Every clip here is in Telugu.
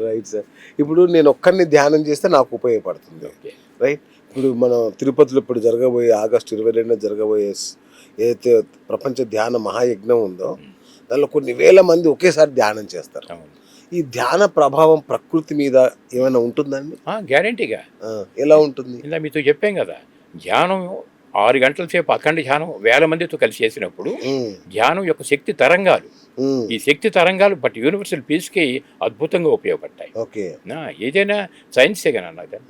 Right sir. ఇప్పుడు నేను ఒక్కడిని ధ్యానం చేస్తే నాకు ఉపయోగపడుతుంది. ఓకే. రైట్. ఇప్పుడు మనం తిరుపతిలో ఇప్పుడు జరగబోయే ఆగస్టు 22న జరగబోయే ఏదైతే ప్రపంచ ధ్యాన మహాయజ్ఞం ఉందో దానిలో కొన్ని వేల మంది ఒకేసారి ధ్యానం చేస్తారు. అవును. ఈ ధ్యాన ప్రభావం ప్రకృతి మీద ఏమైనా ఉంటుందండి? గ్యారంటీగా. ఎలా ఉంటుంది? ఇందా మీతో చెప్పాం కదా, ధ్యానం 6 గంటల సేపు అఖండ ధ్యానం వేల మందితో కలిసి చేసినప్పుడు ధ్యానం యొక్క శక్తి తరంగాలు, ఈ శక్తి తరంగాలు బట్ యూనివర్సల్ పీస్కి అద్భుతంగా ఉపయోగపడతాయి. ఓకే. ఏదైనా సైన్సే కదా అన్నది,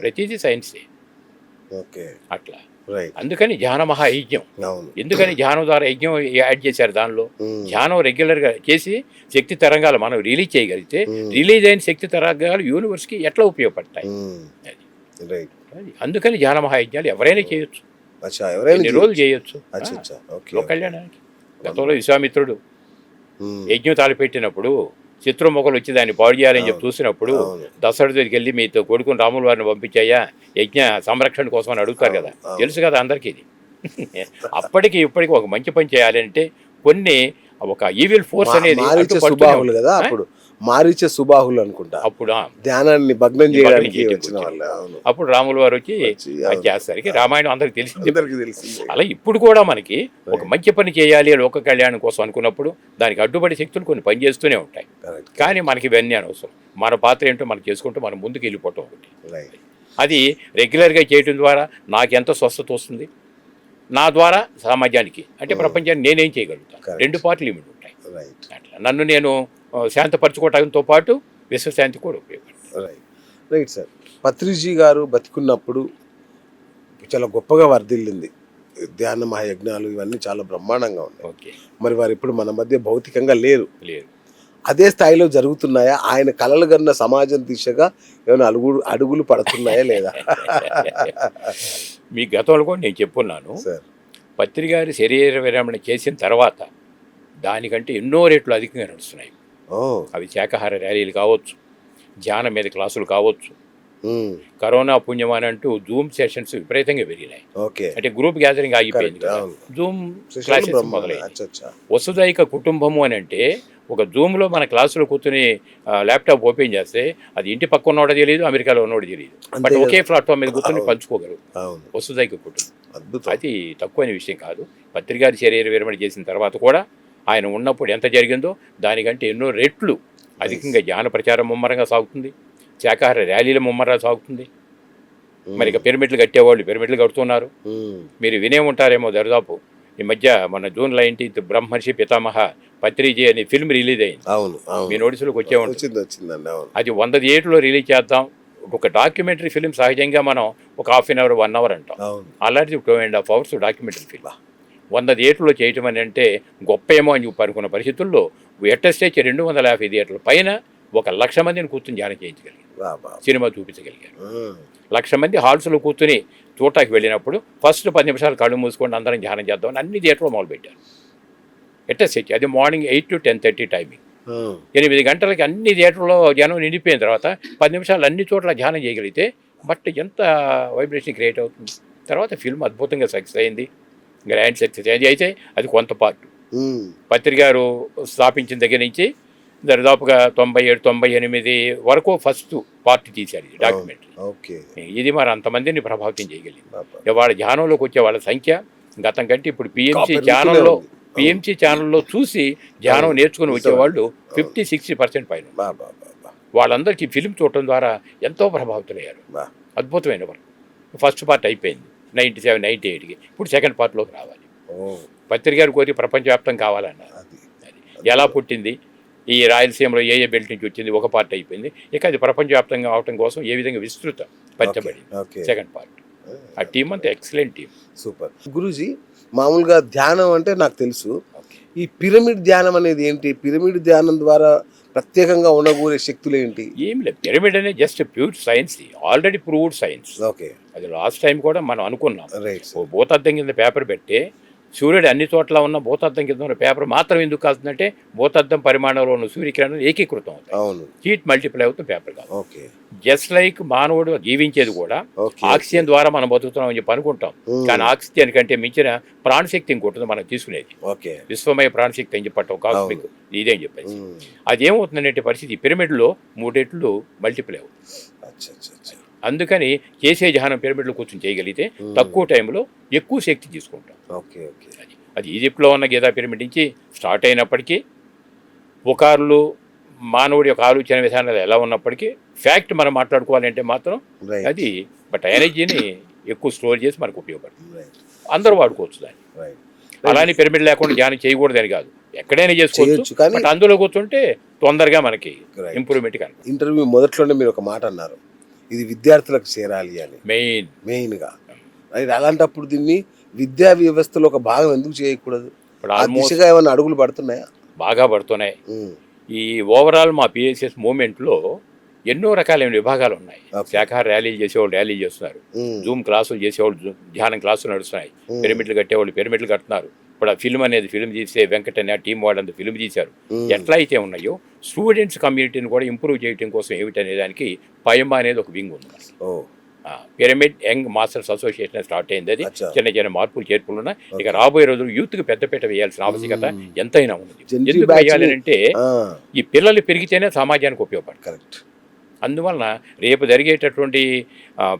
ప్రతిదీ సైన్సే. ఓకే. అట్లా రైట్. అందుకని ధ్యాన మహాయజ్ఞం. అవును. ఎందుకని ధ్యానం ద్వారా యజ్ఞం యాడ్ చేశారు దానిలో. ధ్యానం రెగ్యులర్గా చేసి శక్తి తరంగాలు మనం రిలీజ్ చేయగలిగితే రిలీజ్ అయిన శక్తి తరంగాలు యూనివర్స్కి ఎట్లా ఉపయోగపడతాయి. అది రైట్. అందుకని ధ్యాన మహాయజ్ఞాలు ఎవరైనా చేయొచ్చు, ఎవరైనా ఎన్ని రోజులు చేయొచ్చు. ఓకే. కళ్యాణానికి గతంలో విశ్వామిత్రుడు యజ్ఞం తాలిపెట్టినప్పుడు శత్రు మొక్కలు వచ్చి దాన్ని పాడు చేయాలని చెప్పి చూసినప్పుడు దశరథుడి దగ్గరికి వెళ్ళి మీతో కొడుకుని రాముల వారిని పంపించాయా యజ్ఞ సంరక్షణ కోసం అని అడుగుతారు కదా, తెలుసు కదా అందరికీ ఇది. అప్పటికి ఇప్పటికి ఒక మంచి పని చేయాలి అంటే కొన్ని ఒక ఈవిల్ ఫోర్స్ అనేది కదా, అప్పుడు మారీచ సుబాహులు అనుకుంటా అప్పుడు ధ్యానాన్ని భగ్నం చేయడానికి వచ్చిన వాళ్ళు. అప్పుడు రాముల వారు వచ్చి అది చేస్తారు. రామాయణం అందరికి తెలిసింది. అలా ఇప్పుడు కూడా మనకి ఒక మంచి పని చేయాలి లోక కళ్యాణం కోసం అనుకున్నప్పుడు దానికి అడ్డుపడే శక్తులు కొన్ని పనిచేస్తూనే ఉంటాయి. కానీ మనకి ఇవన్నీ అనవసరం. మన పాత్ర ఏంటో మనం చేసుకుంటూ మనం ముందుకు వెళ్ళిపోవటం ఒకటి. అది రెగ్యులర్గా చేయడం ద్వారా నాకెంత స్వస్థత వస్తుంది, నా ద్వారా సమాజానికి అంటే ప్రపంచాన్ని నేనేం చేయగలుగుతాను. 2 పార్ట్ లిమిట్ ఉంటాయి. అట్లా నన్ను నేను శాంతపరచుకోవడంతో పాటు విశ్వశాంతి కూడా ఉపయోగపడుతుంది. Right sir. పత్రిజీ గారు బతికున్నప్పుడు చాలా గొప్పగా వర్ధిల్లింది ధ్యాన మహాయజ్ఞాలు, ఇవన్నీ చాలా బ్రహ్మాండంగా ఉన్నాయి. ఓకే. మరి వారు ఇప్పుడు మన మధ్య భౌతికంగా లేరు. అదే స్థాయిలో జరుగుతున్నాయా? ఆయన కలలు కన్న సమాజం దిశగా ఏమైనా అడుగులు పడుతున్నాయా లేదా? మీ గతంలో కూడా నేను చెప్పున్నాను సార్, పత్రిగారి శరీర విరమణ చేసిన తర్వాత దానికంటే ఎన్నో రెట్లు అధికంగా నడుస్తున్నాయి. అవి శాకాహార ర్యాలీలు కావచ్చు, ధ్యానం మీద క్లాసులు కావచ్చు, కరోనా పుణ్యమాని అంటూ జూమ్ సెషన్స్ విపరీతంగా పెరిగినాయి. అంటే గ్రూప్ గ్యాదరింగ్ ఆగిపోయింది, జూమ్ క్లాసెస్ మొదలైంది. వసుదైక కుటుంబము అని అంటే ఒక జూమ్లో మన క్లాసులో కూర్చొని ల్యాప్టాప్ ఓపెన్ చేస్తే అది ఇంటి పక్క ఉన్నవాడు తెలియదు, అమెరికాలో ఉన్నవాడు తెలియదు, బట్ ఒకే ప్లాట్ఫామ్ మీద కూర్చొని పంచుకోగలరు. వసుదైక కుటుంబం అది తక్కువైన విషయం కాదు. పత్రికారి శరీర విరమణ చేసిన తర్వాత కూడా ఆయన ఉన్నప్పుడు ఎంత జరిగిందో దానికంటే ఎన్నో రెట్లు అధికంగా ధ్యాన ప్రచారం ముమ్మరంగా సాగుతుంది, శాకాహార ర్యాలీల ముమ్మరంగా సాగుతుంది. మరి ఇక పిరమిడ్లు కట్టేవాళ్ళు పిరమిడ్లు కడుతున్నారు. మీరు వినే ఉంటారేమో, దరిదాపు ఈ మధ్య మన జూన్ 19 బ్రహ్మర్షి పితామహ పత్రిజీ అనే ఫిల్మ్ రిలీజ్ అయింది. మీ నోటీసులోకి వచ్చే ఉంటుంది. అది 100 థియేటర్లో రిలీజ్ చేద్దాం. ఒక డాక్యుమెంటరీ ఫిలిం సహజంగా మనం ఒక ½ అవర్ 1 అవర్ అంటాం, అలాంటిది 2.5 hours డాక్యుమెంటరీ ఫిల్మ్ 100 థియేటర్లో చేయటం అని అంటే గొప్ప ఏమో అని చెప్పి అనుకున్న పరిస్థితుల్లో ఎట్టస్టేజ్ 250 థియేటర్ల పైన 1,00,000 మందిని కూర్చొని ధ్యానం చేయించగలిగారు, సినిమా చూపించగలిగారు. 1,00,000 మంది హాల్స్లో కూర్చొని చూడటానికి వెళ్ళినప్పుడు ఫస్ట్ 10 నిమిషాలు కళ్ళు మూసుకొని అందరం ధ్యానం చేద్దామని అన్ని థియేటర్లో మొదలుపెట్టారు. ఎట్టస్టేజ్ అది మార్నింగ్ 8 to 10:30 టైమింగ్. 8 గంటలకి అన్ని థియేటర్లో ధ్యానం నిండిపోయిన తర్వాత 10 నిమిషాలు అన్ని చోట్ల ధ్యానం చేయగలిగితే బట్ ఎంత వైబ్రేషన్ క్రియేట్ అవుతుంది. తర్వాత ఫిల్మ్ అద్భుతంగా సక్సెస్ అయింది, గ్రాండ్ సక్సెస్ అయింది. అయితే అది కొంత పార్ట్ పత్రికారు స్థాపించిన దగ్గర నుంచి దాదాపుగా 97-98 వరకు ఫస్ట్ పార్ట్ తీశారు ఇది డాక్యుమెంటరీ. ఇది మరి అంతమందిని ప్రభావితం చేయగలిగింది. వాళ్ళ ధ్యానంలోకి వచ్చే వాళ్ళ సంఖ్య గతం కంటే ఇప్పుడు పిఎంసి ఛానల్లో చూసి ధ్యానం నేర్చుకుని వచ్చేవాళ్ళు 50-60% పైన. వాళ్ళందరికీ ఫిలిం చూడటం ద్వారా ఎంతో ప్రభావితులయ్యారు. అద్భుతమైన వర్క్. ఫస్ట్ పార్ట్ అయిపోయింది 97-98కి. ఇప్పుడు సెకండ్ పార్ట్లోకి రావాలి. పత్రికారు కోరి ప్రపంచవ్యాప్తం కావాలన్నారు. అది ఎలా పుట్టింది, ఈ రాయలసీమలో ఏ బెల్ట్ నుంచి వచ్చింది, ఒక పార్ట్ అయిపోయింది. ఇక అది ప్రపంచవ్యాప్తంగా అవటం కోసం ఏ విధంగా విస్తృత పరచబడింది సెకండ్ పార్ట్. ఆ టీం అంతా ఎక్సలెంట్ టీం. సూపర్. గురూజీ, మామూలుగా ధ్యానం అంటే నాకు తెలుసు, ఈ పిరమిడ్ ధ్యానం అనేది ఏంటి? పిరమిడ్ ధ్యానం ద్వారా ప్రత్యేకంగా ఉండగూరే శక్తులు ఏంటి? ఏం లేదు, పిరమిడ్ అనేది just pure science, already proved science. అది లాస్ట్ టైం కూడా మనం అనుకున్నాం. భూతద్దం కింద పేపర్ పెట్టి సూర్యుడు అన్ని చోట్ల ఉన్న భూతద్దం కింద ఉన్న పేపర్ మాత్రం ఎందుకు కాలుతుందంటే భూతద్దం పరిమాణంలో ఉన్న సూర్యకిరణాలు ఏకీకృతం అవుతాయి, అవును, హీట్ మల్టిప్లై అవుతుంది పేపర్ కాదు. ఓకే, జస్ట్ లైక్ మానవుడు జీవించేది కూడా ఓకే, ఆక్సిజన్ ద్వారా మనం బతుకుతున్నాం అని చెప్పి అనుకుంటాం, కానీ ఆక్సిజన్ కంటే మించిన ప్రాణశక్తి ఇంకొంటుంది మనం తీసుకునేది. ఓకే, విశ్వమయ ప్రాణశక్తి అని చెప్పటం కాస్మిక్ ఇదేం చెప్పేసి అది ఏమవుతుందంటే పరిస్థితి పిరమిడ్లో 3 రెట్లు మల్టిప్లై అవుతుంది. అచ్చా అచ్చా అచ్చా. అందుకని చేసే జహానం పిరమిడ్లో కూర్చొని చేయగలిగితే తక్కువ టైంలో ఎక్కువ శక్తి తీసుకుంటాం. Okay okay. అది ఈజిప్ట్లో ఉన్న గీతా పిరమిడ్ నుంచి స్టార్ట్ అయినప్పటికీ పుకార్లు మానవుడి యొక్క ఆలోచన విధానాలు ఎలా ఉన్నప్పటికీ ఫ్యాక్ట్ మనం మాట్లాడుకోవాలంటే మాత్రం రైట్ అది బట్ ఎనర్జీని ఎక్కువ స్టోర్ చేసి మనకు ఉపయోగపడుతుంది. రైట్ అందరూ వాడుకోవచ్చు దాన్ని. రైట్. అలానే పిరమిడ్ లేకుండా ధ్యానం చేయకూడదని కాదు, ఎక్కడైనా చేసుకోవచ్చు, చేయొచ్చు, కానీ బట్ అందులో కూర్చుంటే తొందరగా మనకి Right. ఇంప్రూవ్మెంట్ కనిపిస్తుంది. ఇంటర్వ్యూ మొదట్లోనే మీరు ఒక మాట అన్నారు, ఇది విద్యార్థులకు చేరాలి అని మెయిన్ మెయిన్గా. రైట్. అలాంటప్పుడు దీన్ని విద్యా వ్యవస్థలో ఒక భాగం ఎందుకు చేయకూడదు? ఇప్పుడు ఆ ఆల్మోస్ట్ దిశగా ఏమైనా అడుగులు పడుతున్నాయా? బాగా పడుతున్నాయి. ఈ ఓవరాల్ మా పిఎస్ఎస్ మూమెంట్లో ఎన్నో రకాలైన విభాగాలు ఉన్నాయి. Okay. శాఖాహార ర్యాలీలు చేసేవాళ్ళు ర్యాలీలు చేస్తున్నారు, జూమ్ క్లాసులు చేసేవాళ్ళు ధ్యానం క్లాసులు నడుస్తున్నాయి, పిరమిడ్లు కట్టేవాళ్ళు పిరమిడ్లు కడుతున్నారు. ఇప్పుడు ఆ ఫిల్మ్ అనేది ఫిల్మ్ తీసే వెంకట్ అనే టీం వాళ్ళంతా ఫిల్మ్ తీశారు. ఎట్లా అయితే ఉన్నాయో స్టూడెంట్స్ కమ్యూనిటీని కూడా ఇంప్రూవ్ చేయడం కోసం ఏమిటనే దానికి పయమ అనేది ఒక వింగ్ ఉంది. ఓ pyramid young masters association start అయింది. అది అచ్చా. చిన్న చిన్న మార్పులు చేర్పులు ఉన్నాయి. ఇక రాబోయే రోజులు యూత్కి పెద్దపీట వేయాల్సిన ఆవశ్యకత ఎంతైనా ఉంది. Gen Z ఎందుకు batch వేయాలి అంటే ఈ పిల్లలు పెరిగితేనే సమాజానికి ఉపయోగపడతారు. కరెక్ట్. అందువలన రేపు జరిగేటటువంటి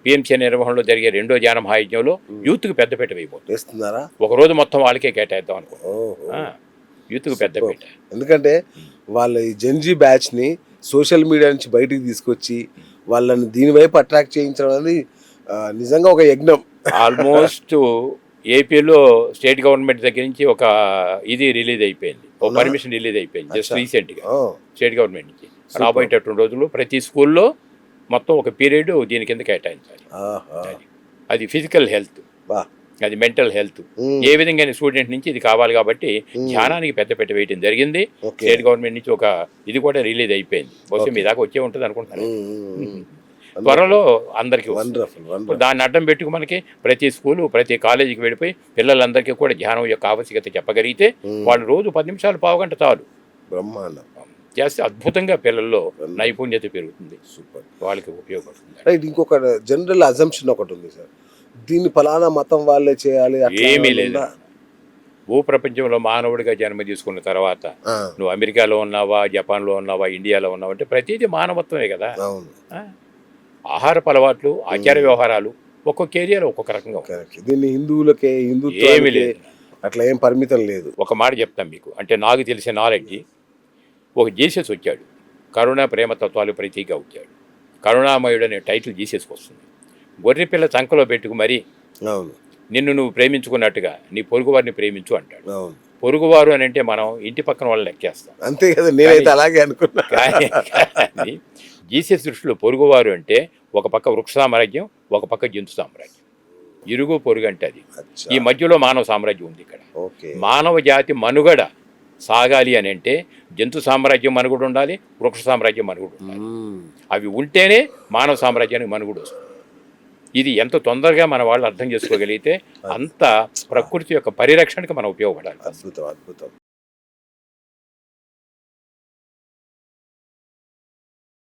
పిఎంసీ నిర్వహణలో జరిగే 2వ ధ్యాన మహాయజ్ఞంలో యూత్కి పెద్దపీట వేయబోతుంది. వేస్తున్నారా? ఒకరోజు మొత్తం వాళ్ళకే కేటాయిద్దాం అనుకో, ఓహో. యూత్కి పెద్దపీట. ఎందుకంటే వాళ్ళ ఈ జెన్జీ బ్యాచ్ని సోషల్ మీడియా నుంచి బయటికి తీసుకొచ్చి వాళ్ళని దీని వైపు అట్రాక్ట్ చేయించడం అనేది నిజంగా ఒక యజ్ఞం. ఆల్మోస్ట్ ఏపీలో స్టేట్ గవర్నమెంట్ దగ్గర నుంచి ఒక ఇది రిలీజ్ అయిపోయింది, ఒక పర్మిషన్ రిలీజ్ అయిపోయింది జస్ట్ రీసెంట్గా స్టేట్ గవర్నమెంట్ నుంచి. రాబోయేటటువంటి రోజుల్లో ప్రతి స్కూల్లో మొత్తం ఒక పీరియడ్ దీని కింద కేటాయించాలి. అది ఫిజికల్ హెల్త్, అది మెంటల్ హెల్త్, ఏ విధంగా స్టూడెంట్ నుంచి ఇది కావాలి కాబట్టి ధ్యానానికి పెద్దపీట వేయడం జరిగింది. స్టేట్ గవర్నమెంట్ నుంచి ఒక ఇది కూడా రిలీజ్ అయిపోయింది, బహుశా మీ దాకా వచ్చే ఉంటుంది అనుకుంటున్నాను. త్వరలో అందరికీ దాన్ని అడ్డం పెట్టుకు మనకి ప్రతి స్కూలు ప్రతి కాలేజీకి వెళ్ళిపోయి పిల్లలందరికీ కూడా ధ్యానం యొక్క ఆవశ్యకత చెప్పగలిగితే వాళ్ళు రోజు 10 నిమిషాలు పావుగంట చాలు బ్రహ్మాండం చేస్తే అద్భుతంగా పిల్లల్లో నైపుణ్యత పెరుగుతుంది, సూపర్, వాళ్ళకి ఉపయోగపడుతుంది. రైట్. ఇంకొక జనరల్ అజంప్షన్ ఒకటి ఉంది సార్, దీన్ని ఫలానా మతం వాళ్ళే చేయాలి ఏమీ లేదు. భూప్రపంచంలో మానవుడిగా జన్మ తీసుకున్న తర్వాత నువ్వు అమెరికాలో ఉన్నావా, జపాన్లో ఉన్నావా, ఇండియాలో ఉన్నావా అంటే ప్రతిదీ మానవత్వమే కదా. ఆహారపు అలవాట్లు, ఆచార వ్యవహారాలు ఒక్కొక్క ఏరియాలో ఒక్కొక్క రకంగా. దీన్ని హిందువులకే ఏమీ లేదు, అట్లా ఏం పరిమితం లేదు. ఒక మాట చెప్తాను మీకు, అంటే నాకు తెలిసిన నాలెడ్జ్, ఒక జీసస్ వచ్చాడు, కరుణ ప్రేమ తత్వాలు ప్రతీగా వచ్చాడు, కరుణామయుడు అనే టైటిల్ జీసస్కి వస్తుంది. గొర్రెపిల్ల చంకలో పెట్టుకు మరి నిన్ను నువ్వు ప్రేమించుకున్నట్టుగా నీ పొరుగువారిని ప్రేమించు అంటాడు. పొరుగువారు అని అంటే మనం ఇంటి పక్కన వాళ్ళని లెక్కేస్తాం, అంతే కదా. నేనైతే అలాగే అనుకున్నా. కానీ జీసస్ దృష్టిలో పొరుగువారు అంటే ఒక పక్క వృక్ష సామ్రాజ్యం, ఒక పక్క జంతు సామ్రాజ్యం, ఇరుగు పొరుగు అంటే అది. ఈ మధ్యలో మానవ సామ్రాజ్యం ఉంది ఇక్కడ. మానవ జాతి మనుగడ సాగాలి అని అంటే జంతు సామ్రాజ్యం మనుగడ ఉండాలి, వృక్ష సామ్రాజ్యం మనుగడ ఉండాలి. అవి ఉంటేనే మానవ సామ్రాజ్యానికి మనుగడ వస్తుంది. ఇది ఎంత తొందరగా మన వాళ్ళు అర్థం చేసుకోగలిగితే అంత ప్రకృతి యొక్క పరిరక్షణకు మనం ఉపయోగపడాలి. అద్భుతం, అద్భుతం.